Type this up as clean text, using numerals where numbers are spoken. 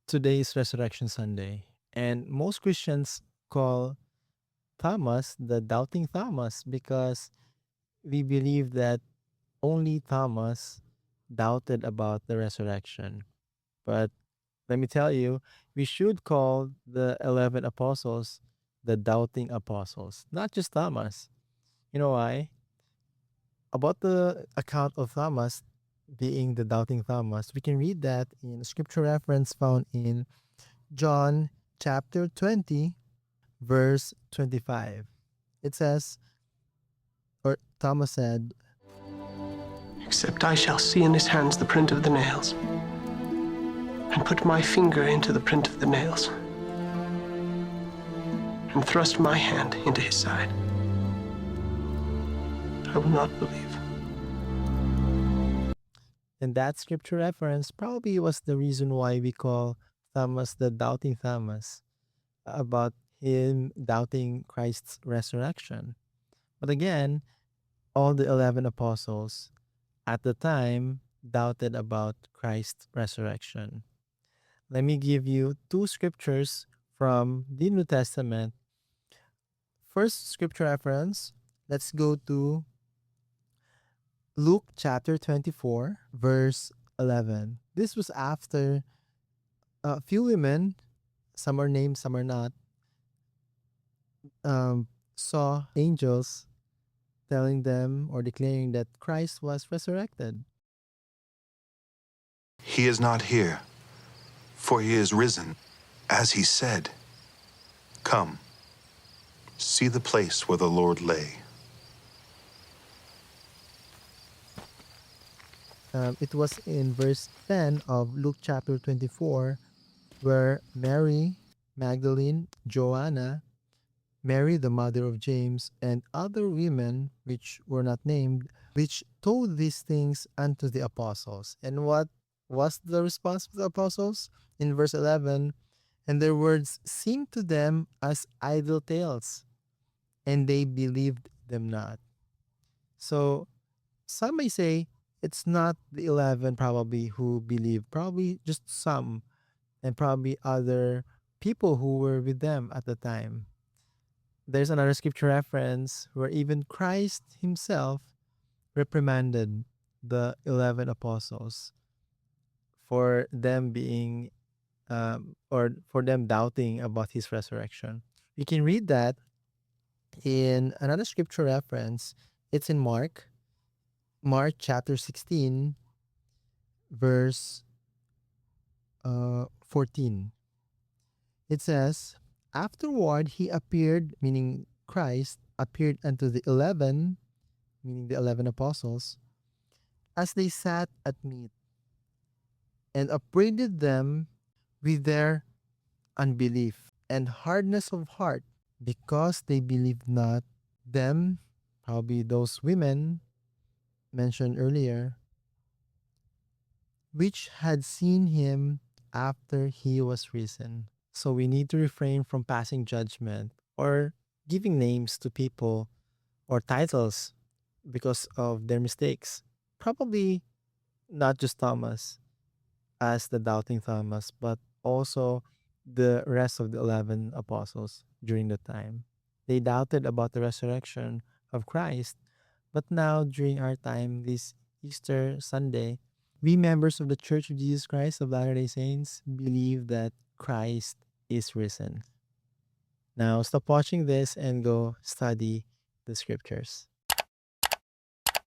Today is Resurrection Sunday, and most Christians call Thomas the doubting Thomas because we believe that only Thomas doubted about the resurrection. But let me tell you, we should call the 11 apostles the doubting apostles, not just Thomas. You know why? About the account of Thomas being the doubting Thomas, we can read that in scripture reference found in John chapter 20, verse 25. It says, or Thomas said, Except I shall see in his hands the print of the nails, and put my finger into the print of the nails, and thrust my hand into his side, I will not believe. and that scripture reference probably was the reason why we call Thomas the doubting Thomas, about him doubting Christ's resurrection. But again, all the 11 apostles at the time doubted about Christ's resurrection. Let me give you two scriptures from the New Testament. First scripture reference, let's go to Luke chapter 24, verse 11. This was after a few women, some are named, some are not, saw angels telling them or declaring that Christ was resurrected. He is not here, for he is risen, as he said. Come, see the place where the Lord lay. It was in verse 10 of Luke chapter 24 where Mary Magdalene, Joanna, Mary the mother of James, and other women which were not named, which told these things unto the apostles. And what was the response of the apostles? In verse 11, and their words seemed to them as idle tales, and they believed them not. So some may say it's not the 11 probably who believed, probably just some, and probably other people who were with them at the time. There's another scripture reference where even Christ himself reprimanded the 11 apostles for them being, or for them doubting about his resurrection. You can read that in another scripture reference. It's in Mark chapter 16, verse 14. It says, afterward he appeared, meaning Christ, appeared unto the 11, meaning the 11 apostles, as they sat at meat, and upbraided them with their unbelief and hardness of heart, because they believed not them, probably those women mentioned earlier, which had seen him after he was risen. So we need to refrain from passing judgment or giving names to people or titles because of their mistakes. Probably not just Thomas as the doubting Thomas, but also the rest of the 11 apostles during the time. They doubted about the resurrection of Christ, but now during our time, this Easter Sunday, we members of the Church of Jesus Christ of Latter-day Saints believe that Christ is risen. Now stop watching this and go study the scriptures.